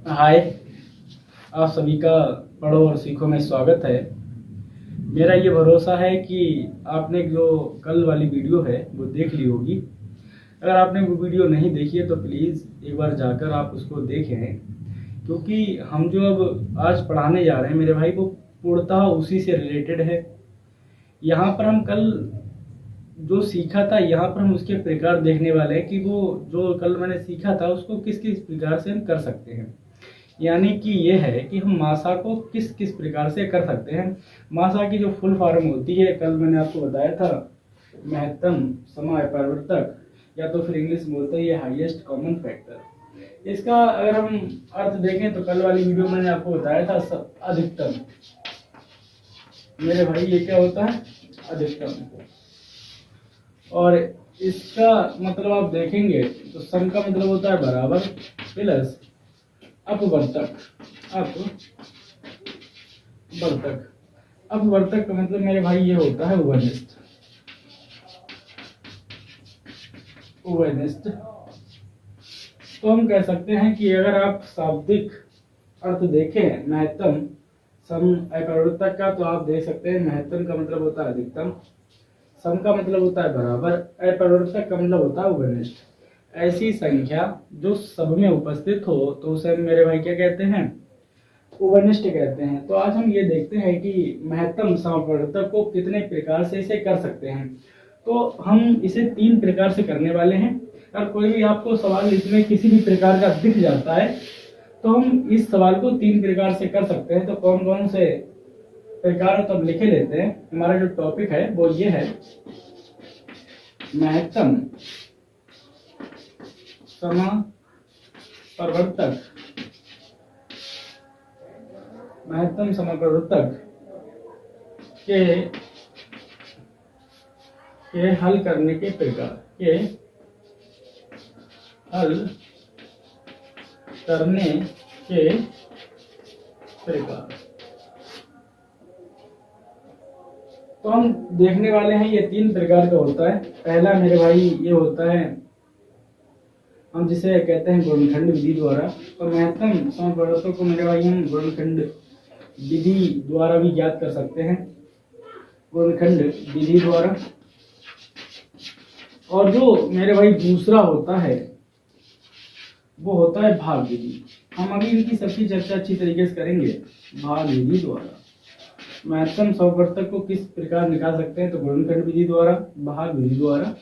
हाय, आप सभी का पढ़ो और सीखो में स्वागत है। मेरा ये भरोसा है कि आपने जो कल वाली वीडियो है वो देख ली होगी। अगर आपने वो वीडियो नहीं देखी है तो प्लीज़ एक बार जाकर आप उसको देखें, क्योंकि हम जो अब आज पढ़ाने जा रहे हैं मेरे भाई, वो पूर्णतः उसी से रिलेटेड है। यहाँ पर हम कल जो सीखा था, यहाँ पर हम उसके प्रकार देखने वाले हैं कि वो जो कल मैंने सीखा था उसको किस किस प्रकार से हम कर सकते हैं। यानी कि ये है कि हम मासा को किस किस प्रकार से कर सकते हैं। मासा की जो फुल फॉर्म होती है, कल मैंने आपको बताया था, महत्तम समापवर्तक, या तो फिर इंग्लिश में बोलते हैं ये हाईएस्ट कॉमन फैक्टर। इसका अगर हम अर्थ देखें तो कल वाली वीडियो मैंने आपको बताया था अधिकतम। मेरे भाई ये क्या होता है? अधिकतम। और इसका मतलब आप देखेंगे तो सम का मतलब होता है बराबर प्लस अपवर्तक। अपवर्तक का मतलब मेरे भाई ये होता है ओवरनेस्ट। तो हम कह सकते हैं कि अगर आप शाब्दिक अर्थ देखें महत्तम सम अपवर्तक का, तो आप देख सकते हैं महत्तम का मतलब होता है अधिकतम, सम का मतलब होता है बराबर, अपवर्तक का मतलब होता है ओवरनेस्ट। ऐसी संख्या जो सब में उपस्थित हो तो उसे मेरे भाई क्या कहते हैं? ओवरनेस्ट कहते हैं। तो आज हम ये देखते हैं कि महत्तम समापवर्तक को कितने प्रकार से इसे कर सकते हैं। तो हम इसे 3 प्रकार से करने वाले हैं। अगर कोई भी आपको सवाल इसमें किसी भी प्रकार का दिख जाता है तो हम इस सवाल को 3 प्रकार से कर सकते हैं। तो कौन कौन से प्रकार तो अब लिखे लेते हैं। हमारा जो टॉपिक है वो ये है, महत्तम समापवर्तक। महत्तम समापवर्तक के हल करने के प्रकार, तो हम देखने वाले हैं ये 3 प्रकार का होता है। पहला मेरे भाई ये होता है, हम जिसे कहते हैं गुणनखंड विधि द्वारा। तो महत्तम समापवर्तक को मेरे भाई हम गुणनखंड विधि द्वारा भी ज्ञात कर सकते हैं, गुणनखंड विधि द्वारा। और जो मेरे भाई दूसरा होता है वो होता है भाग विधि। हम अभी इनकी सबकी चर्चा अच्छी तरीके से करेंगे। भाग विधि द्वारा महत्तम समापवर्तक को किस प्रकार निकाल सकते हैं? तो गुणनखंड विधि द्वारा, भाग विधि द्वारा।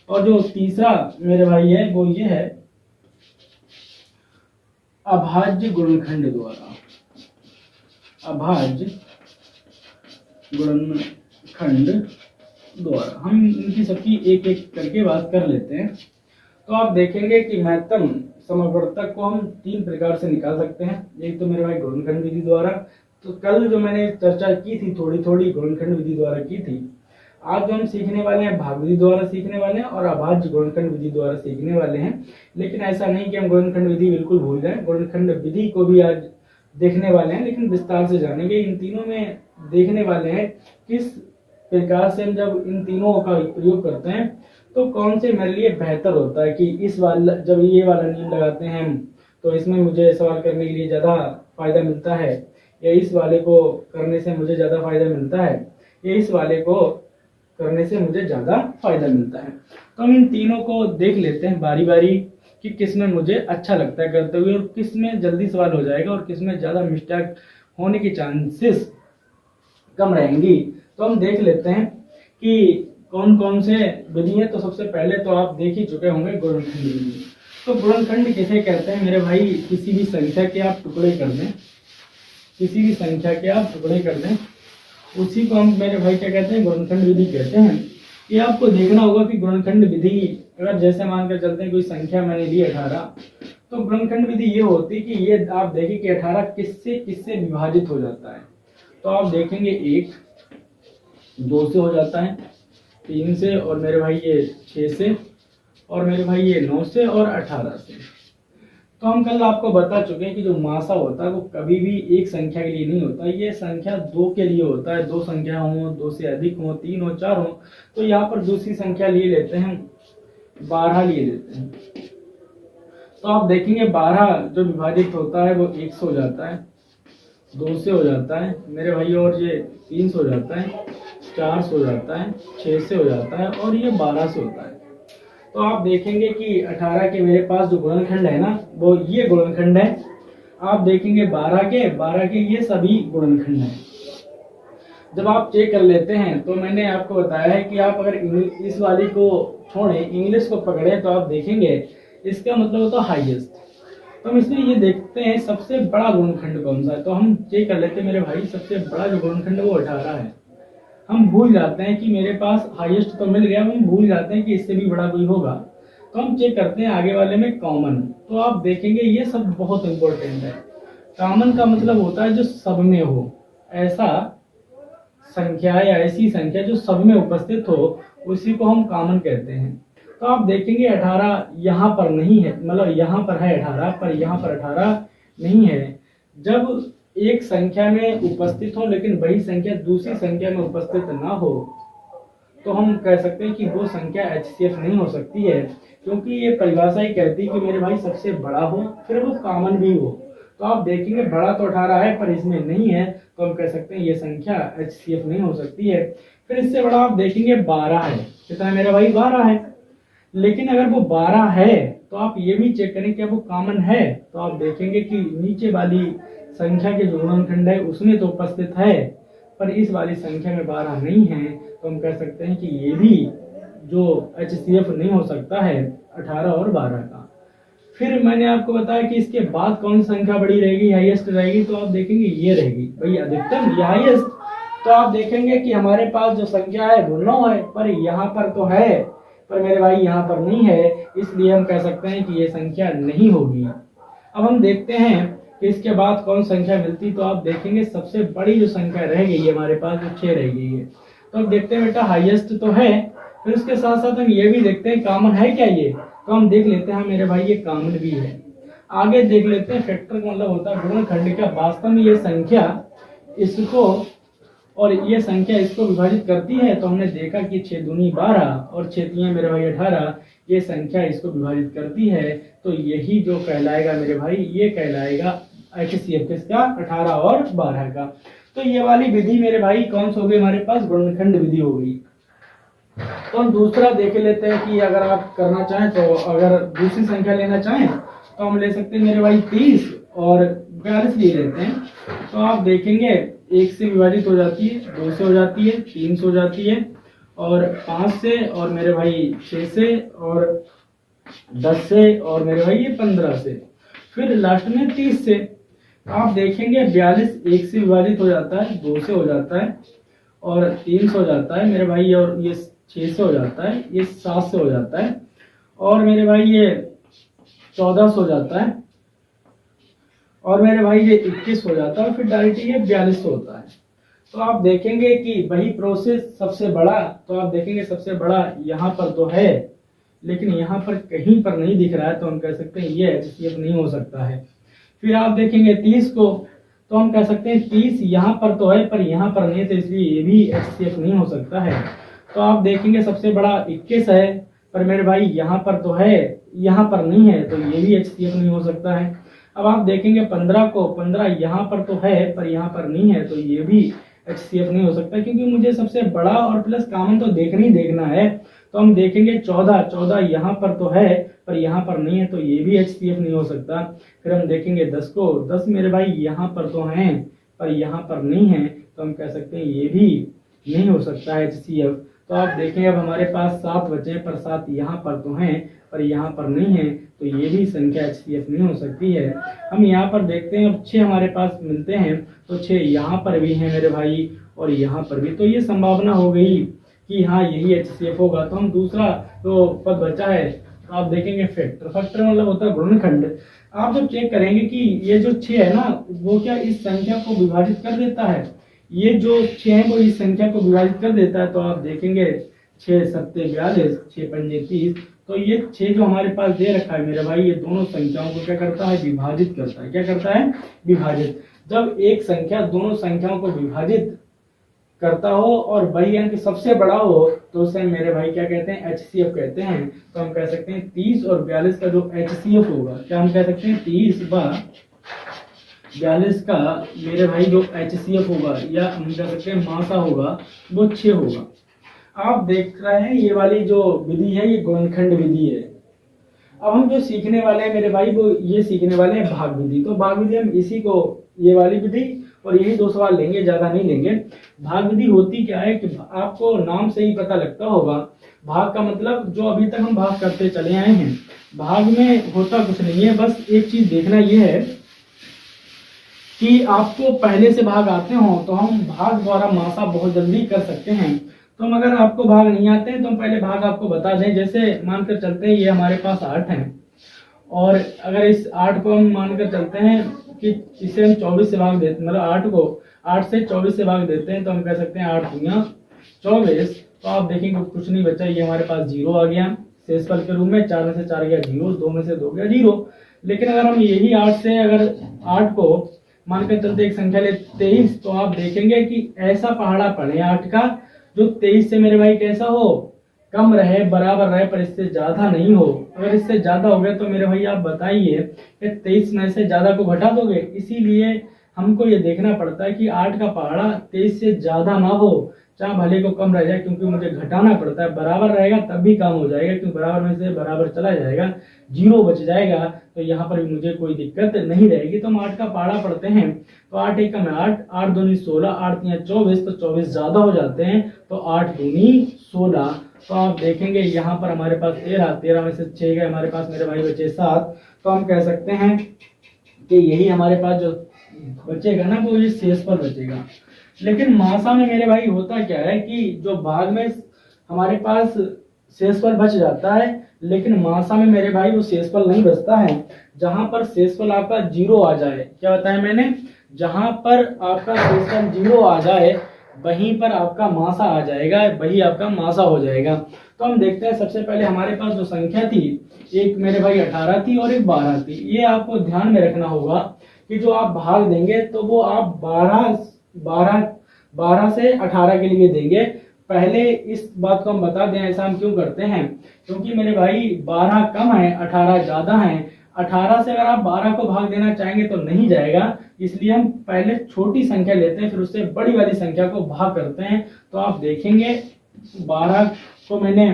और जो तीसरा मेरे भाई है वो ये है, अभाज्य गुणनखंड द्वारा। अभाज्य गुणनखंड द्वारा। हम इनकी सबकी एक एक करके बात कर लेते हैं। तो आप देखेंगे कि महत्तम समापवर्तक को हम 3 प्रकार से निकाल सकते हैं। एक तो मेरे भाई गुणनखंड विधि द्वारा। तो कल जो मैंने चर्चा की थी थोड़ी थोड़ी गुणनखंड विधि द्वारा की थी। आज जो हम सीखने वाले हैं भाग विधि द्वारा सीखने वाले हैं और अभाज्य गुणनखंड विधि द्वारा सीखने वाले हैं। लेकिन ऐसा नहीं कि हम गुणनखंड विधि बिल्कुल भूल जाएं, गुणनखंड विधि को भी आज देखने वाले हैं, लेकिन विस्तार से जानेंगे। इन तीनों में देखने वाले हैं किस प्रकार से हम जब इन तीनों का प्रयोग करते हैं तो कौन से मेरे लिए बेहतर होता है। कि इस वाला जब ये वाला नियम लगाते हैं हम तो इसमें मुझे सवाल करने के लिए ज़्यादा फायदा मिलता है, या इस वाले को करने से मुझे ज़्यादा फायदा मिलता है, या इस वाले को करने से मुझे ज़्यादा फायदा मिलता है। तो हम इन तीनों को देख लेते हैं बारी बारी कि किस में मुझे अच्छा लगता है करते हुए, और किस में जल्दी सवाल हो जाएगा और किस में ज़्यादा मिस्टेक होने की चांसेस कम रहेंगी। तो हम देख लेते हैं कि कौन कौन से विधि है। तो सबसे पहले तो आप देख ही चुके होंगे गुणनखंड विधि। तो गुणनखंड किसे कहते हैं मेरे भाई? किसी भी संख्या के आप टुकड़े कर दें, किसी भी संख्या के आप टुकड़े कर दें, उसी को हम मेरे भाई क्या कहते हैं? गुणनखंड विधि कहते हैं। ये आपको देखना होगा कि गुणनखंड विधि, अगर जैसे मानकर चलते हैं कोई संख्या मैंने ली 18, तो गुणनखंड विधि ये होती है कि ये आप देखिए कि 18 किससे किससे विभाजित हो जाता है। तो आप देखेंगे 1 2 से हो जाता है, 3 से, और मेरे भाई ये 6 से, और मेरे भाई ये 9 से, और 18 से। तो हम कल आपको बता चुके हैं कि जो मासा होता है वो कभी भी एक संख्या के लिए नहीं होता, ये संख्या 2 के लिए होता है। 2 संख्या हो, 2 से अधिक हो, 3 हो, 4 हो। तो यहाँ पर दूसरी संख्या लिए लेते हैं, 12 लिए लेते हैं। तो आप देखेंगे 12 जो विभाजित होता है वो 1 से हो जाता है, 2 से हो जाता है मेरे भाई, और ये 3 से हो जाता है, 4 से हो जाता है, 6 से हो जाता है और ये 12 से होता है। तो आप देखेंगे कि 18 के मेरे पास जो गुणनखंड है ना वो ये गुणनखंड है। आप देखेंगे 12 के ये सभी गुणनखंड हैं। जब आप चेक कर लेते हैं तो मैंने आपको बताया है कि आप अगर इस वाली को छोड़े इंग्लिश को पकड़े तो आप देखेंगे इसका मतलब होता है हाईएस्ट। तो हम इसमें ये देखते हैं सबसे बड़ा गुणनखंड कौन सा है, तो हम चेक कर लेते हैं मेरे भाई सबसे बड़ा जो गुणनखंड है वो 18 है। हम भूल जाते हैं कि मेरे पास हाईएस्ट तो मिल गया, हम भूल जाते हैं कि इससे भी बड़ा कोई होगा, तो हम चेक करते हैं आगे वाले में कॉमन। तो आप देखेंगे ये सब बहुत इंपॉर्टेंट है। कॉमन का मतलब होता है जो सब में हो, ऐसा संख्या या ऐसी संख्या जो सब में उपस्थित हो उसी को हम कॉमन कहते हैं। तो आप देखेंगे 18 यहाँ पर नहीं है, मतलब यहाँ पर है 18 पर यहाँ पर 18 नहीं है। जब एक संख्या में उपस्थित हो लेकिन वही संख्या दूसरी संख्या में उपस्थित ना हो तो हम कह सकते हैं कि वो संख्या HCF नहीं हो सकती है, क्योंकि ये परिभाषा ही कहती है कि मेरे भाई सबसे बड़ा हो फिर वो कॉमन भी हो। तो आप देखेंगे बड़ा तो 18 है पर इसमें नहीं है, तो हम कह सकते हैं ये संख्या HCF नहीं हो सकती है। फिर इससे बड़ा आप देखेंगे 12 है, कितना है मेरा भाई 12 है। लेकिन अगर वो 12 है तो आप ये भी चेक करें क्या वो कॉमन है, तो आप देखेंगे कि नीचे वाली संख्या के जो गुणनखंड है उसमें तो उपस्थित है पर इस वाली संख्या में 12 नहीं है, तो हम कह सकते हैं कि ये भी जो HCF नहीं हो सकता है 18 और 12 का। फिर मैंने आपको बताया कि इसके बाद कौन सी संख्या बड़ी रहेगी, हाईएस्ट रहेगी, तो आप देखेंगे ये रहेगी भाई अधिकतम या हाईएस्ट। तो आप देखेंगे कि हमारे पास जो संख्या है वो 9 है पर यहाँ पर तो है पर मेरे भाई यहाँ पर नहीं है, इसलिए हम कह सकते हैं कि ये संख्या नहीं होगी। अब हम देखते हैं कि इसके बाद कौन संख्या मिलती, तो आप देखेंगे सबसे बड़ी जो संख्या रह गई है हमारे पास वो 6 रह गई है। तो अब देखते हैं बेटा हाईएस्ट तो है, फिर उसके साथ साथ हम ये भी देखते हैं कॉमन है क्या ये, तो हम देख लेते हैं मेरे भाई ये कॉमन भी है। आगे देख लेते हैं फैक्टर का मतलब होता है गुणनखंड का वास्तव में ये संख्या इसको और ये संख्या इसको विभाजित करती है, तो हमने देखा कि 6 दूनी 12 और 6 तियां मेरे भाई 18 ये संख्या इसको विभाजित करती है। तो यही जो कहलाएगा मेरे भाई ये कहलाएगा HCF किसका 18 और 12 का। तो ये वाली विधि मेरे भाई कौन सी हो गई हमारे पास गुणनखंड विधि हो गई। तो हम दूसरा देख लेते हैं कि अगर आप करना चाहें तो अगर दूसरी संख्या लेना चाहें तो हम ले सकते हैं मेरे भाई 30 और 42 ले लेते हैं। तो आप देखेंगे 1 से विभाजित हो जाती है, 2 से हो जाती है, 3 से हो जाती है और 5 से और मेरे भाई 6 से और 10 से और मेरे भाई ये 15 से, फिर लास्ट में 30 से। आप देखेंगे 42 1 से विभाजित हो जाता है, 2 से हो जाता है और 3 से हो जाता है मेरे भाई, और ये 6 से हो जाता है, ये 7 से हो जाता है और मेरे भाई ये 14 से हो जाता है और मेरे भाई ये 21 हो जाता है और फिर डायरेक्ट ये 42 होता है। तो आप देखेंगे कि वही प्रोसेस सबसे बड़ा, तो आप देखेंगे सबसे बड़ा यहाँ पर तो है लेकिन यहाँ पर कहीं पर नहीं दिख रहा है, तो हम कह सकते हैं ये HCF नहीं हो सकता है। फिर आप देखेंगे 30 को, तो हम कह सकते हैं 30 यहाँ पर तो है पर यहाँ पर नहीं है, तो इसलिए ये भी HCF नहीं हो सकता है। तो आप देखेंगे सबसे बड़ा 21 है पर मेरे भाई यहाँ पर तो है यहाँ पर नहीं है, तो ये भी HCF नहीं हो सकता है। अब आप देखेंगे 15 को, 15 यहाँ पर तो है पर यहाँ पर नहीं है, तो ये भी HCF नहीं हो सकता, क्योंकि मुझे सबसे बड़ा और प्लस कॉमन तो देखना ही देखना है। तो हम देखेंगे 14 यहाँ पर तो है पर यहाँ पर नहीं है, तो ये भी HCF नहीं हो सकता। फिर हम देखेंगे 10 को, 10 मेरे भाई यहाँ पर तो हैं पर यहाँ पर नहीं है, तो हम कह सकते हैं ये भी नहीं हो सकता है HCF। तो आप देखें अब हमारे पास 7 बचे पर 7 यहाँ पर तो हैं पर यहाँ पर नहीं है, तो ये भी संख्या HCF नहीं हो सकती है। हम यहाँ पर देखते हैं अब 6 हमारे पास मिलते हैं, तो 6 यहाँ पर भी हैं मेरे भाई और यहाँ पर भी, तो ये संभावना हो गई कि हाँ यही HCF होगा। तो हम दूसरा जो पद बचा है तो आप देखेंगे फैक्टर, फैक्टर मतलब होता है गुणनखंड। आप जब चेक करेंगे कि ये जो 6 है ना वो क्या इस संख्या को विभाजित कर देता है, ये जो 6 है वो इस संख्या को विभाजित कर देता है, तो आप देखेंगे 6 7 42 6 5 30, तो ये 6 जो हमारे पास दे रखा है मेरे भाई ये दोनों संख्याओं को क्या करता है विभाजित करता है। क्या करता है विभाजित। जब एक संख्या दोनों संख्याओं को विभाजित करता हो और वही अंक सबसे बड़ा हो तो उसे मेरे भाई क्या कहते हैं, HCF कहते हैं। तो हम कह सकते हैं 30 और 42 का जो HCF होगा, क्या हम कह सकते हैं 30 व 42 का मेरे भाई जो HCF होगा या हम कह सकते हैं मासा होगा, वो 6 होगा। आप देख रहे हैं ये वाली जो विधि है ये गुणनखंड विधि है। अब हम जो सीखने वाले हैं मेरे भाई वो ये सीखने वाले हैं भाग विधि। तो भाग विधि हम इसी को, ये वाली विधि और यही 2 सवाल लेंगे, ज्यादा नहीं लेंगे। भाग विधि होती क्या है कि आपको नाम से ही पता लगता होगा, भाग का मतलब जो अभी तक हम भाग करते चले आए हैं। भाग में होता कुछ नहीं है, बस एक चीज देखना ये है कि आपको पहले से भाग आते हो तो हम भाग द्वारा मासा बहुत जल्दी कर सकते हैं। तो हम अगर आपको भाग नहीं आते हैं तो हम पहले भाग आपको बता दें। जैसे मानकर चलते हैं ये हमारे पास 8 है, और अगर इस 8 को हम मानकर चलते हैं कि इसे हम 24 से भाग देते, मतलब 8 को 8 से 24 से भाग देते हैं, तो हम कह सकते हैं 8 दूना 24। तो आप देखेंगे कुछ नहीं बचा, ये हमारे पास 0 आ गया शेषफल के रूप में। 4 में से 4 गया 0, 2 में से 2 गया 0। लेकिन अगर हम यही 8 से अगर 8 को मानकर चलते एक संख्या ले 23, तो आप देखेंगे कि ऐसा पहाड़ा पड़े 8 का जो 23 से मेरे भाई कैसा हो, कम रहे, बराबर रहे, पर इससे ज्यादा नहीं हो। अगर इससे ज्यादा हो गया तो मेरे भाई आप बताइए कि 23 में से ज्यादा को घटा दोगे। इसीलिए हमको ये देखना पड़ता है कि 8 का पहाड़ा 23 से ज्यादा ना हो, चाहे भले को कम रह जाए, क्योंकि मुझे घटाना पड़ता है। बराबर रहेगा तब भी काम हो जाएगा, क्योंकि बराबर में से बराबर चला जाएगा, 0 बच जाएगा, तो यहाँ पर भी मुझे कोई दिक्कत नहीं रहेगी। तो हम 8 का पहाड़ा पढ़ते हैं, तो 8 एकम में 8, 8 दूनी 16, 8 तिया 24, तो 24 ज्यादा हो जाते हैं, तो 8 दूनी 16। तो आप देखेंगे यहाँ पर हमारे पास 13, 13 में से 6 गए हमारे पास मेरे भाई बचे 7। तो हम कह सकते हैं कि यही हमारे पास जो बचेगा ना वो ये शेषफल बचेगा। लेकिन मासा में मेरे भाई होता क्या है कि जो भाग में हमारे पास शेषफल बच जाता है, लेकिन मासा में मेरे भाई वो शेषफल नहीं बचता है। जहां पर शेषफल आपका 0 आ जाए, क्या बताया मैंने, जहां पर आपका शेषफल 0 आ जाए वहीं पर आपका मासा आ जाएगा, वही आपका मासा हो जाएगा। तो हम देखते हैं सबसे पहले हमारे पास जो संख्या थी, एक मेरे भाई 18 थी और एक 12 थी। ये आपको ध्यान में रखना होगा कि जो आप भाग देंगे तो वो आप 12 से 18 के लिए देंगे। पहले इस बात को हम बता दें, ऐसा हम क्यों करते हैं, क्योंकि मेरे भाई 12 कम है 18 ज्यादा है। 18 से अगर आप 12 को भाग देना चाहेंगे तो नहीं जाएगा, इसलिए हम पहले छोटी संख्या लेते हैं, फिर उससे बड़ी वाली संख्या को भाग करते हैं। तो आप देखेंगे 12 को मैंने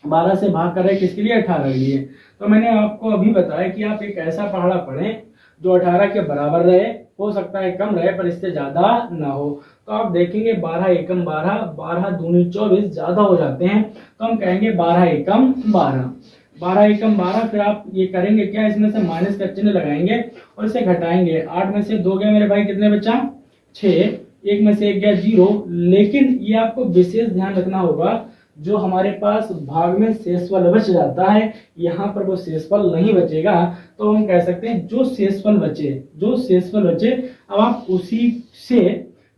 12 से भाग कर रहे किसके लिए, 18 के लिए। तो मैंने आपको अभी बताया कि आप एक ऐसा पहाड़ा पढ़ें जो 18 के बराबर रहे, हो सकता है कम रहे पर इससे ज्यादा ना हो। तो आप देखेंगे 12 एकम 12, 12 दूनी 24 ज्यादा हो जाते हैं, तो हम कहेंगे 12 एकम 12, 12 एकम 12। फिर आप ये करेंगे क्या, इसमें से माइनस का चिन्ह लगाएंगे और इसे घटाएंगे। 8 में से 2 गया मेरे भाई, कितने बचा 6, 1 में से 1 गया 0। लेकिन ये आपको विशेष ध्यान रखना होगा, जो हमारे पास भाग में शेषफल बच जाता है यहाँ पर वो शेषफल नहीं बचेगा। तो हम कह सकते हैं जो शेषफल बचे अब आप उसी से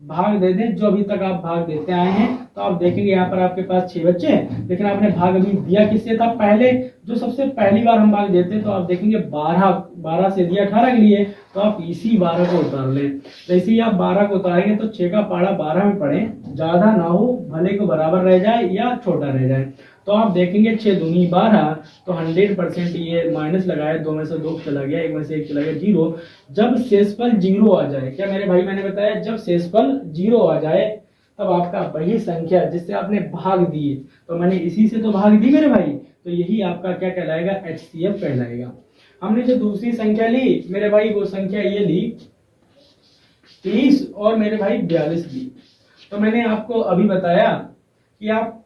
भाग दे दें जो अभी तक आप भाग देते आए हैं। तो आप देखेंगे यहाँ पर आपके पास 6 बच्चे, लेकिन आपने भाग अभी दिया किससे था, पहले जो सबसे पहली बार हम भाग देते तो आप देखेंगे 12 से दिया 18 के लिए, तो आप इसी 12 को उतार लें। तो इसी आप 12 को उतारेंगे तो 6 का पहाड़ा 12 में पड़े, ज्यादा ना हो, भले को बराबर रह जाए या छोटा रह जाए। तो आप देखेंगे 6 दूनी 12, तो 100% ये माइनस लगाए, 2 में से 2 चला गया, 1 में से 1 चला गया 0। जब शेषफल 0 आ जाए, क्या मेरे भाई मैंने बताया, जब शेषफल 0 आ जाए तब आपका वही संख्या जिससे आपने भाग दिए, तो मैंने इसी से तो भाग दी मेरे भाई, तो यही आपका क्या कहलाएगा, HCF कहलाएगा। हमने जो दूसरी संख्या ली मेरे भाई, वो संख्या ये ली 30 और मेरे भाई 42 ली। तो मैंने आपको अभी बताया कि आप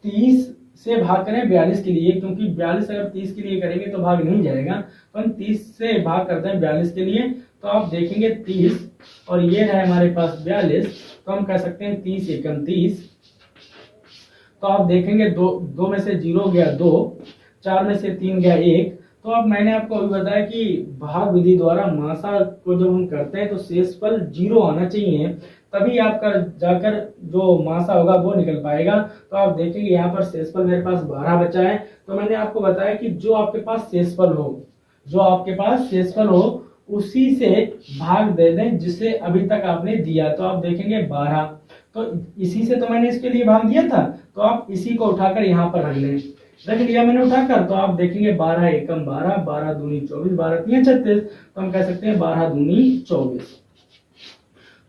30 से भाग करें 42 के लिए, क्योंकि 42 अगर 30 के लिए करेंगे तो भाग नहीं जाएगा। तो हम 30 से भाग करते हैं 42 के लिए, तो आप देखेंगे 30 और ये है हमारे पास 42, तो हम कह सकते हैं 30 एकम 30। तो आप देखेंगे 2 में से 0 गया 2, 4 में से 3 गया 1। तो अब मैंने आपको अभी बताया कि भाग विधि द्वारा मासा को जब हम करते हैं तो शेषफल 0 आना चाहिए, तभी आपका जाकर जो मासा होगा वो निकल पाएगा। तो आप देखेंगे यहाँ पर शेषफल मेरे पास 12 बचा है। तो मैंने आपको बताया कि जो आपके पास शेषफल हो उसी से भाग दे दें जिसे अभी तक आपने दिया। तो आप देखेंगे 12, तो इसी से तो मैंने इसके लिए भाग दिया था, तो आप इसी को उठाकर यहाँ पर रख लें। रख लिया मैंने उठाकर, तो आप देखेंगे 12 एकम 12, 12 दूनी 24, 12 तीन 36, तो हम कह सकते हैं 12 दूनी 24।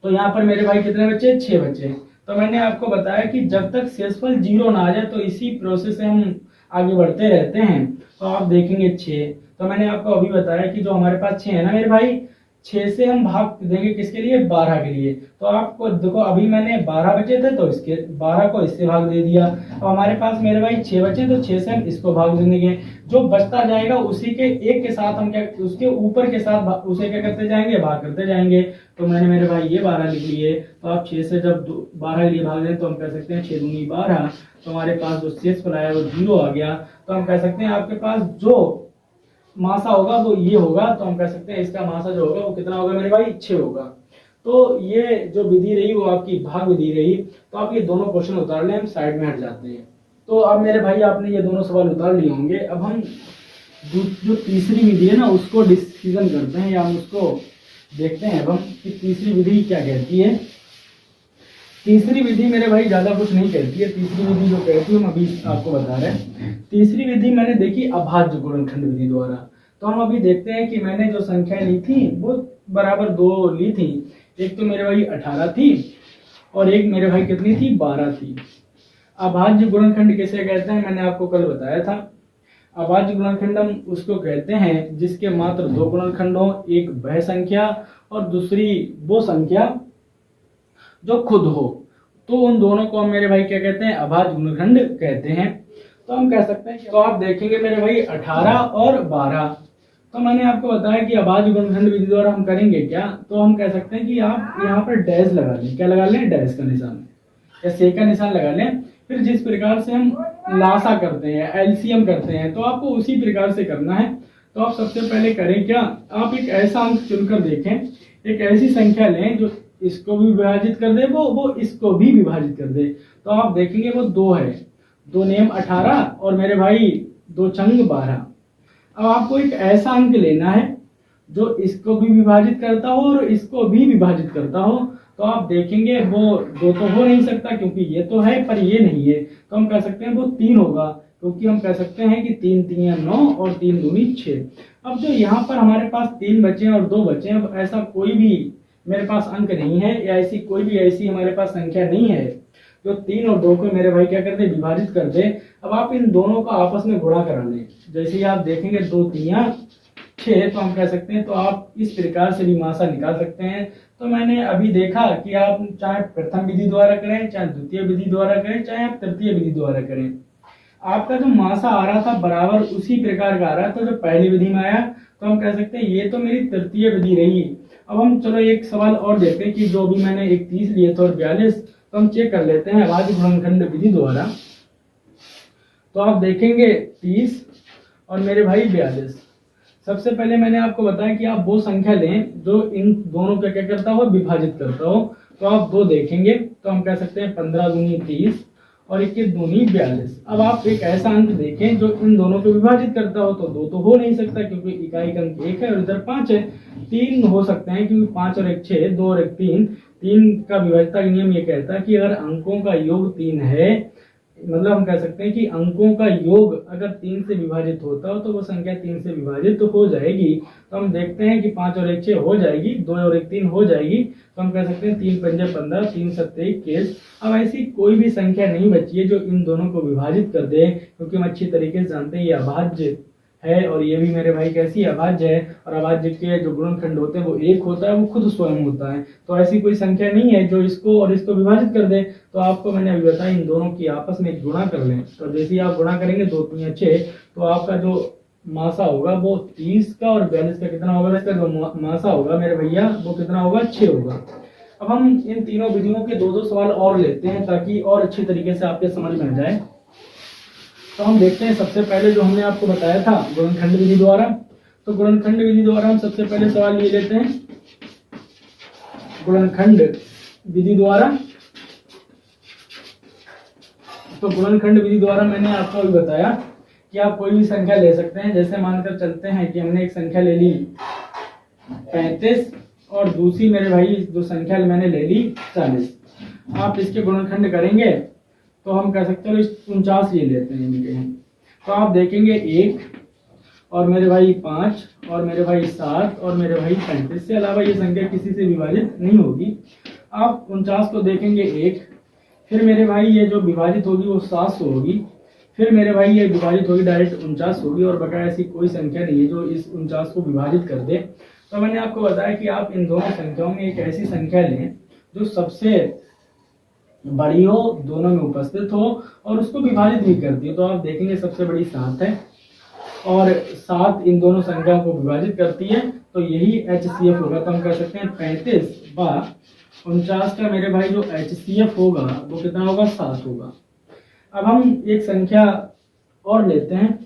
तो यहाँ पर मेरे भाई कितने बचे? 6 बचे। तो मैंने आपको बताया कि जब तक शेषफल 0 ना आ जाए तो इसी प्रोसेस से हम आगे बढ़ते रहते हैं। तो आप देखेंगे 6, तो मैंने आपको अभी बताया कि जो हमारे पास 6 है ना मेरे भाई, 6 से हम भाग देंगे किसके लिए? 12 के लिए। तो आपको देखो अभी मैंने 12 बचे थे तो इसके 12 को इससे भाग दे दिया। अब हमारे पास मेरे भाई 6 बचे, तो 6 से हम इसको भाग देंगे। जो बचता जाएगा उसी के एक के साथ हम क्या, उसके ऊपर के साथ उसे क्या करते जाएंगे? भाग करते जाएंगे। तो मैंने मेरे भाई ये 12 लिख लिए। तो आप 6 से जब 12 के लिए भाग दें तो हम कह सकते हैं 6 दूनी 12। तो हमारे पास जो शेषफल आया वो 0 आ गया। तो हम कह सकते हैं आपके पास जो मासा होगा वो ये होगा। तो हम कह सकते हैं इसका मासा जो होगा वो कितना होगा मेरे भाई? 6 होगा। तो ये जो विधि रही वो आपकी भाग विधि रही। तो आप ये दोनों क्वेश्चन उतार लें, हम साइड में हट जाते हैं। तो अब मेरे भाई आपने ये दोनों सवाल उतार लिए होंगे। अब हम जो तीसरी विधि है ना उसको डिस्कशन करते हैं, या हम उसको देखते हैं अब हम कि तीसरी विधि क्या कहती है। तीसरी विधि मेरे भाई ज्यादा कुछ नहीं कहती है। तीसरी विधि जो कहती है हम अभी आपको बता रहे हैं। तीसरी विधि मैंने देखी अभाज्य गुणनखंड विधि द्वारा। तो हम अभी देखते हैं कि मैंने जो संख्या ली थी वो बराबर 2 ली थी। एक तो मेरे भाई 18 थी और एक मेरे भाई कितनी थी? 12 थी। अभाज्य गुणनखंड किसे कहते हैं मैंने आपको कल बताया था। अभाज्य गुणनखंड हम उसको कहते हैं जिसके मात्र 2 गुणनखंड हो, एक वह संख्या और दूसरी वो संख्या जो खुद हो। तो उन दोनों को हम मेरे भाई क्या कहते हैं? अभाज्य गुणनखंड कहते हैं। तो हम कह सकते हैं, तो आप देखेंगे मेरे भाई 18 और 12। तो मैंने आपको बताया कि अभाज्य गुणनखंड विधि द्वारा हम करेंगे क्या? तो हम कह सकते हैं कि आप यहाँ पर डैश लगा लें। क्या लगा लें? डैश का निशान या से का निशान लगा लें। फिर जिस प्रकार से हम लासा करते हैं, एलसीएम करते हैं, तो आपको उसी प्रकार से करना है। तो आप सबसे पहले करें क्या? आप एक ऐसा अंक चुनकर देखें, एक ऐसी संख्या लें जो इसको भी विभाजित कर दे, वो इसको भी विभाजित कर दे। तो आप देखेंगे वो 2 है, 2 नेम 18 और मेरे भाई 2 छंग 12। अब आपको एक ऐसा अंक लेना है जो इसको भी विभाजित करता हो और इसको भी विभाजित करता हो। तो आप देखेंगे वो 2 तो हो नहीं सकता क्योंकि ये तो है पर ये नहीं है। तो हम कह सकते हैं वो 3 होगा, क्योंकि हम कह सकते हैं कि 3 3 9 और 3 दूनी 6। अब जो यहाँ पर हमारे पास 3 बचे और 2 बचे, अब ऐसा कोई भी मेरे पास अंक नहीं है या ऐसी कोई भी ऐसी हमारे पास संख्या नहीं है जो 3 और 2 को मेरे भाई क्या कर दे? विभाजित कर दे। अब आप इन दोनों को आपस में गुणा करा लें। जैसे ही आप देखेंगे 2 3 6, तो हम कह सकते हैं, तो आप इस प्रकार से भी मासा निकाल सकते हैं। तो मैंने अभी देखा कि आप चाहे प्रथम विधि द्वारा करें, चाहे द्वितीय विधि द्वारा करें, चाहे आप तृतीय विधि द्वारा करें, आपका जो मासा आ रहा था बराबर उसी प्रकार का आ रहा था जो पहली विधि में आया। तो हम कह सकते हैं ये तो मेरी तृतीय विधि रही। अब हम चलो एक सवाल और देखते हैं कि जो भी मैंने 31 लिए थे और 42, तो हम चेक कर लेते हैं अभाज्य गुणनखंड विधि द्वारा। तो आप देखेंगे 30 और मेरे भाई 42। सबसे पहले मैंने आपको बताया कि आप वो संख्या लें जो इन दोनों का क्या करता हो? विभाजित करता हो। तो आप 2 देखेंगे तो हम कह सकते हैं 15 दूनी 30 और 21 दूनी 42। अब आप एक ऐसा अंक देखें जो इन दोनों को विभाजित करता हो। तो 2 तो हो नहीं सकता क्योंकि इकाई का अंक 1 है और इधर 5 है। 3 हो सकते हैं क्योंकि 5 और 1 6, 2 और 1 3। 3 का विभाज्यता का नियम ये कहता है कि अगर अंकों का योग 3 है, मतलब हम कह सकते हैं कि अंकों का योग अगर 3 से विभाजित होता हो तो वो संख्या 3 से विभाजित तो हो जाएगी। तो हम देखते हैं कि 5 और 1 6 हो जाएगी, 2 और 1 3 हो जाएगी। तो हम कह सकते हैं 3 पंजे 15, 3 सत्ते 21। अब ऐसी कोई भी संख्या नहीं बची है जो इन दोनों को विभाजित कर दे, क्योंकि हम अच्छी तरीके से जानते हैं ये अभाज्य है और ये भी मेरे भाई कैसी अभाज्य है। और अभाज्य के जो गुणनखंड होते हैं वो 1 होता है, वो खुद स्वयं होता है। तो ऐसी कोई संख्या नहीं है जो इसको और इसको विभाजित कर दे। तो आपको मैंने अभी बताया इन दोनों की आपस में गुणा कर लें। तो जैसे ही आप गुणा करेंगे 2 3 6, तो आपका जो मासा होगा वो 30 का और 42 का कितना होगा? इसका जो मासा होगा मेरे भैया वो कितना होगा? 6 होगा। अब हम इन तीनों विधियों के 2-2 सवाल और लेते हैं ताकि और अच्छी तरीके से आपके समझ में आ जाए। तो हम देखते हैं सबसे पहले जो हमने आपको बताया था गुणनखंड विधि द्वारा। तो गुणनखंड विधि द्वारा हम सबसे पहले सवाल ले लेते हैं गुणनखंड विधि द्वारा। तो गुणनखंड विधि द्वारा मैंने आपको अभी बताया कि आप कोई भी संख्या ले सकते हैं। जैसे मानकर चलते हैं कि हमने एक संख्या ले ली 35 और दूसरी मेरे भाई जो संख्या मैंने ले ली 40। आप इसके गुणनखंड करेंगे तो हम कह सकते हैं 49 ले लेते हैं इनके हम। तो आप देखेंगे 1 और मेरे भाई 5 और मेरे भाई 7 और मेरे भाई 35 से अलावा ये संख्या किसी से विभाजित नहीं होगी। आप 49 को देखेंगे 1, फिर मेरे भाई ये जो विभाजित होगी वो 700 होगी, फिर मेरे भाई ये विभाजित होगी डायरेक्ट 49 होगी, और बकाया ऐसी कोई संख्या नहीं है जो इस 49 को विभाजित कर दे। तो मैंने आपको बताया कि आप इन दोनों संख्याओं में एक ऐसी संख्या लें जो सबसे बड़ी हो, दोनों में उपस्थित हो और उसको विभाजित भी करती है। तो आप देखेंगे सबसे बड़ी 7 है और 7 इन दोनों संख्याओं को विभाजित करती है, तो यही HCF होगा। तो हम कह सकते हैं 35/49 का मेरे भाई जो HCF होगा वो कितना होगा, 7 होगा। अब हम एक संख्या और लेते हैं,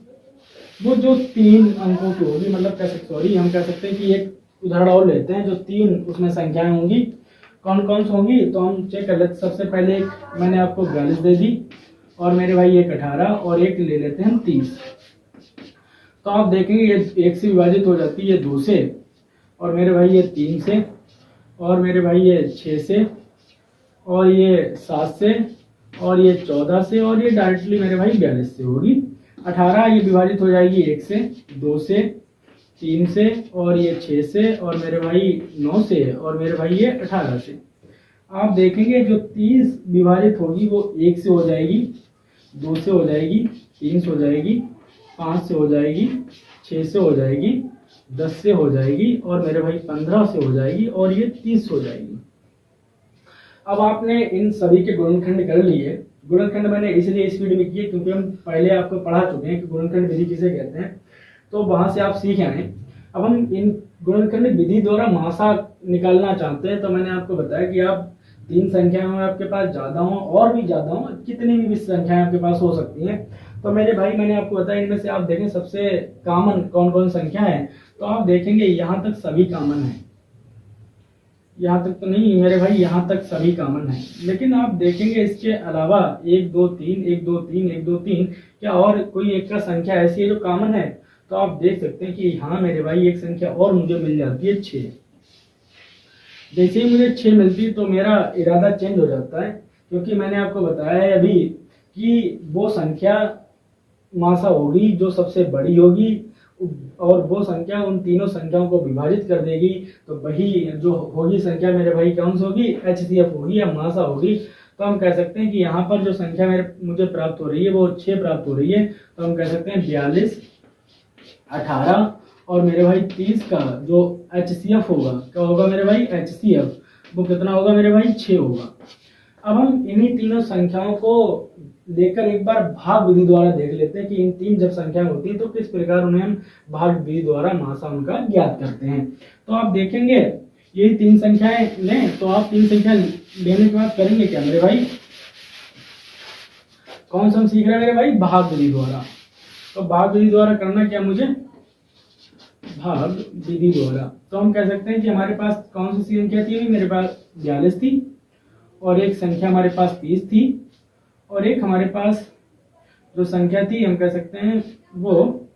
वो जो 3 अंकों की होगी, मतलब हम कह सकते हैं कि एक उदाहरण और लेते हैं जो 3 उसमें संख्याएं होंगी। कौन कौन सी होंगी तो हम चेक कर लेते हैं। सबसे पहले मैंने आपको 42 दे दी और मेरे भाई एक 18 और एक ले लेते हैं हम 30। तो आप देखेंगे ये 1 से विभाजित हो जाती है 2 से, और मेरे भाई ये 3 से, और मेरे भाई ये 6 से, और ये 7 से, और ये 14 से, और ये डायरेक्टली मेरे भाई 42 से होगी। 18 ये विभाजित हो जाएगी 1 से, 2 से, 3 से, और ये 6 से, और मेरे भाई 9 से, और मेरे भाई ये 18 से। आप देखेंगे जो 30 विभाजित होगी वो 1 से हो जाएगी, 2 से हो जाएगी, 3 से हो जाएगी, 5 से हो जाएगी, 6 से हो जाएगी, 10 से हो जाएगी, और मेरे भाई 15 से हो जाएगी, और ये 30 हो जाएगी। अब आपने इन सभी के गुणनखंड कर लिए। गुणनखंड मैंने इसलिए इस वीडियो में किए क्योंकि हम पहले आपको पढ़ा चुके हैं कि गुणनखंड विधि किसे कहते हैं, तो वहां से आप सीख आए। अब हम इन गुणनखंड विधि द्वारा महासा निकालना चाहते हैं। तो मैंने आपको बताया कि आप 3 संख्याएं हो आपके पास, ज्यादा हो और भी ज्यादा हो, कितनी भी संख्याएं आपके पास हो सकती हैं। तो मेरे भाई मैंने आपको बताया इनमें से आप देखें सबसे कॉमन कौन कौन संख्या है। तो आप देखेंगे यहाँ तक सभी कॉमन है, यहाँ तक तो नहीं मेरे भाई, यहाँ तक सभी कॉमन है। लेकिन आप देखेंगे इसके अलावा 1 2 3 1 2 3 1 2 3 क्या और कोई एक का संख्या ऐसी है जो कॉमन है। तो आप देख सकते हैं कि हाँ मेरे भाई एक संख्या और मुझे मिल जाती है 6। जैसे ही मुझे 6 मिलती है तो मेरा इरादा चेंज हो जाता है, क्योंकि मैंने आपको बताया है अभी कि वो संख्या मासा होगी जो सबसे बड़ी होगी, और वो संख्या उन तीनों संख्याओं को विभाजित कर देगी। तो वही जो होगी संख्या मेरे भाई कौन सी होगी, HCF होगी या मासा होगी। तो हम कह सकते हैं कि यहाँ पर जो संख्या मुझे प्राप्त हो रही है वो 6 प्राप्त हो रही है। तो हम कह सकते हैं 42, 18 और मेरे भाई 30 का जो HCF होगा, क्या होगा मेरे भाई, HCF वो कितना होगा मेरे भाई, 6 होगा। अब हम इन्हीं तीनों संख्याओं को लेकर एक बार भाग विधि द्वारा देख लेते हैं कि इन 3 जब संख्या होती है तो किस प्रकार उन्हें हम भाग विधि द्वारा महासा उनका ज्ञात करते हैं। तो आप देखेंगे यही 3 संख्याएं लें, तो आप 3 संख्या लेने के बाद करेंगे क्या मेरे भाई, कौन सा हम सीख रहे हैं मेरे भाई, भाग विधि द्वारा। तो भाग विधि द्वारा करना क्या मुझे, भाग विधि द्वारा। तो हम कह सकते हैं कि हमारे पास कौन सी संख्या थी, मेरे पास 42 थी, और एक संख्या हमारे पास 30 थी, और एक हमारे पास जो संख्या थी हम कह सकते हैं वो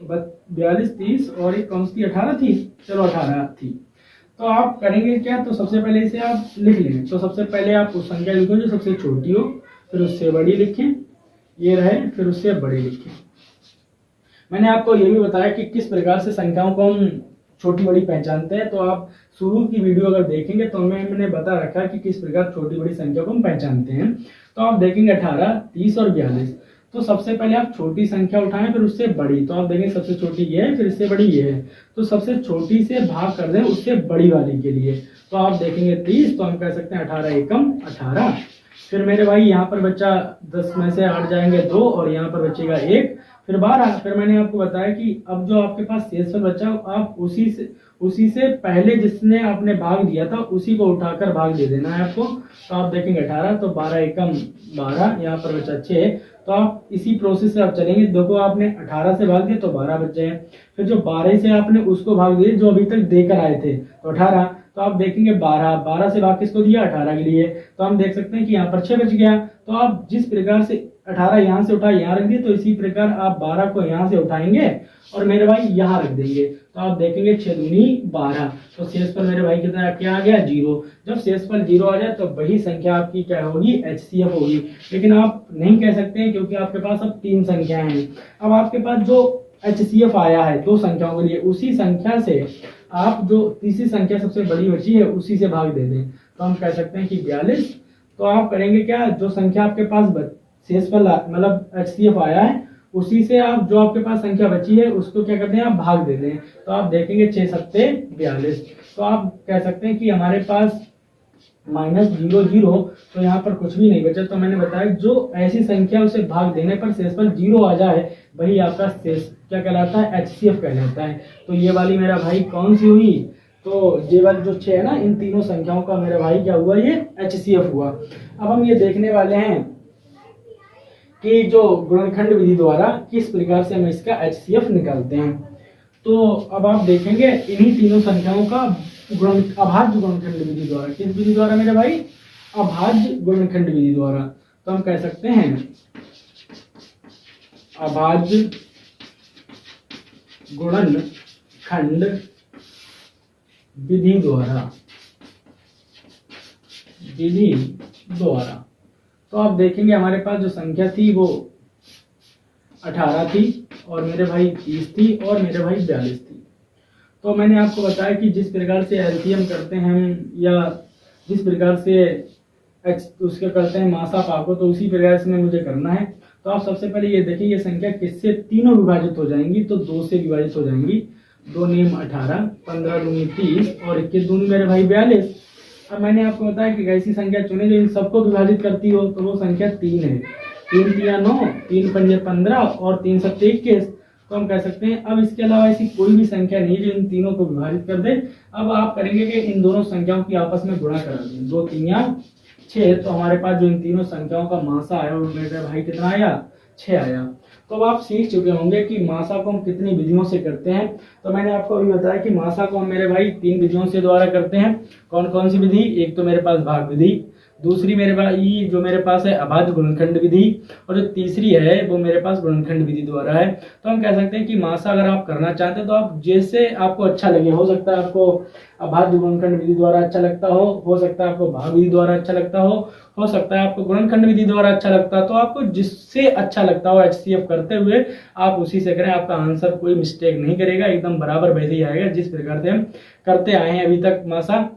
42 30 और एक कौन सी 18 थी, चलो 18 थी। तो आप करेंगे क्या, तो सबसे पहले इसे आप लिख लें। तो सबसे पहले आप उस संख्या लिखो जो सबसे छोटी हो, फिर उससे बड़ी लिखें, ये रहे, फिर उससे बड़ी लिखें। मैंने आपको ये भी बताया कि किस प्रकार से संख्याओं को हम छोटी बड़ी पहचानते हैं। तो आप शुरू की वीडियो अगर देखेंगे तो मैंने बता रखा कि किस प्रकार छोटी बड़ी संख्या को हम पहचानते हैं। तो आप देखेंगे 18, 30 और 42। तो सबसे पहले आप छोटी संख्या उठाएं, फिर उससे बड़ी। तो आप देखेंगे सबसे छोटी ये है, फिर इससे बड़ी ये है। तो सबसे छोटी से भाग कर दें उससे बड़ी वाली के लिए। तो आप देखेंगे 30, तो हम कह सकते हैं 18 एकम 18। फिर मेरे भाई यहाँ पर बच्चा 10 में से 8 जाएंगे 2, और यहाँ पर बचेगा 1, फिर 12। फिर मैंने आपको बताया कि अब जो आपके पास शेषफल बचा आप उसी से पहले जिसने आपने भाग दिया था उसी को उठाकर भाग दे देना है आपको। तो आप देखेंगे 18, तो 12 एकम 12, यहाँ पर बचा 6। तो आप इसी प्रोसेस से आप चलेंगे। देखो आपने 18 से भाग दिया तो 12 बच जाए, फिर जो 12 से आपने उसको भाग दिए जो अभी तक देकर आए थे तो 18। तो आप देखेंगे 12 से भाग किसको दिया, 18 के लिए। तो हम देख सकते हैं कि यहाँ पर 6 बच गया। तो आप जिस प्रकार से 18 यहाँ से उठा यहाँ रख दिए, तो इसी प्रकार आप 12 को यहाँ से उठाएंगे और मेरे भाई यहाँ रख देंगे, तो आप देखेंगे 6 दूनी 12, तो शेषफल मेरे भाई कितना क्या आ गया 0। जब शेषफल 0 आ जाए तो वही संख्या आपकी क्या होगी HCF होगी। लेकिन आप नहीं कह सकते हैं क्योंकि आपके पास अब 3 संख्याएं हैं। अब आपके पास जो HCF आया है 2 संख्याओं के लिए, उसी संख्या से आप जो तीसरी संख्या सबसे बड़ी बची है उसी से भाग दे दें, तो हम कह सकते हैं कि 42। तो आप करेंगे क्या, जो संख्या आपके पास शेषफल मतलब HCF आया है उसी से आप जो आपके पास संख्या बची है उसको क्या करते हैं आप भाग दे दें, तो आप देखेंगे 6 सत्ते 42। तो आप कह सकते हैं कि हमारे पास -0 0, तो यहाँ पर कुछ भी नहीं बचा। तो मैंने बताया जो ऐसी संख्या उसे भाग देने पर शेषफल 0 आ जाए वही आपका शेष क्या कहलाता है HCF कहलाता है। तो ये वाली मेरा भाई कौन सी हुई, तो ये वाली जो 6 है ना, इन तीनों संख्याओं का मेरा भाई क्या हुआ, ये HCF हुआ। अब हम ये देखने वाले हैं कि जो गुणनखंड विधि द्वारा किस प्रकार से हम इसका HCF निकालते हैं। तो अब आप देखेंगे इन्हीं तीनों संख्याओं का अभाज्य गुणनखंड विधि द्वारा, किस विधि द्वारा मेरे भाई, अभाज्य गुणनखंड विधि द्वारा। तो हम कह सकते हैं अभाज्य गुणनखंड विधि द्वारा। तो आप देखेंगे हमारे पास जो संख्या थी वो 18 थी और मेरे भाई 30 थी और मेरे भाई 42 थी। तो मैंने आपको बताया कि जिस प्रकार से एलसीएम करते हैं या जिस प्रकार से उसके करते हैं मासा पाको, तो उसी प्रकार से मुझे करना है। तो आप सबसे पहले ये देखिए ये संख्या किससे तीनों विभाजित हो जाएंगी, तो 2 से विभाजित हो जाएंगी। 2 नेम 18, 15 दूनी 30 और 21 दूनी मेरे भाई 42। अब मैंने आपको बताया कि ऐसी संख्या चुने जो इन सबको विभाजित करती हो, तो वो संख्या 3 है। 3 तिया 9, 3 पंजे 15 और 3 सत्ते 21। तो हम कह सकते हैं अब इसके अलावा ऐसी कोई भी संख्या नहीं जो इन तीनों को विभाजित कर दे। अब आप करेंगे कि इन दोनों संख्याओं की आपस में गुणा करा दें। 2 तिया 6, तो हमारे पास जो इन तीनों संख्याओं का मासा आया वो मेरे भाई कितना आया, 6 आया। तो अब आप सीख चुके होंगे कि मासा को हम कितनी विधियों से करते हैं। तो मैंने आपको अभी बताया कि मासा को हम मेरे भाई 3 विधियों से द्वारा करते हैं। कौन कौन सी विधि, एक तो मेरे पास भाग विधि, दूसरी मेरे भाई जो मेरे पास है अभाज्य गुणनखंड विधि, और जो तीसरी है वो मेरे पास गुणनखंड विधि द्वारा है। तो हम कह सकते हैं कि मासा अगर आप करना चाहते हैं तो आप जैसे आपको अच्छा लगे, हो सकता है आपको अभाज्य गुणनखंड विधि द्वारा अच्छा लगता हो सकता है आपको भाग विधि द्वारा अच्छा लगता हो सकता है आपको गुणनखंड विधि द्वारा अच्छा लगता है। तो आपको जिससे अच्छा लगता हो HCF करते हुए आप उसी से करें, आपका आंसर कोई मिस्टेक नहीं करेगा, एकदम बराबर वैसे ही आएगा जिस प्रकार से हम करते आए हैं अभी तक मासा।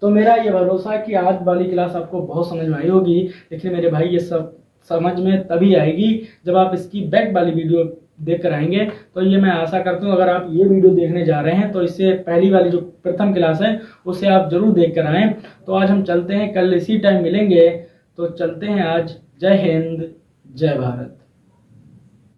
तो मेरा ये भरोसा है कि आज वाली क्लास आपको बहुत समझ में आई होगी। लेकिन मेरे भाई ये सब समझ में तभी आएगी जब आप इसकी बैक वाली वीडियो देख कर आएंगे। तो ये मैं आशा करता हूँ अगर आप ये वीडियो देखने जा रहे हैं तो इससे पहली वाली जो प्रथम क्लास है उसे आप जरूर देख कर आएँ। तो आज हम चलते हैं, कल इसी टाइम मिलेंगे। तो चलते हैं आज। जय हिंद, जय भारत।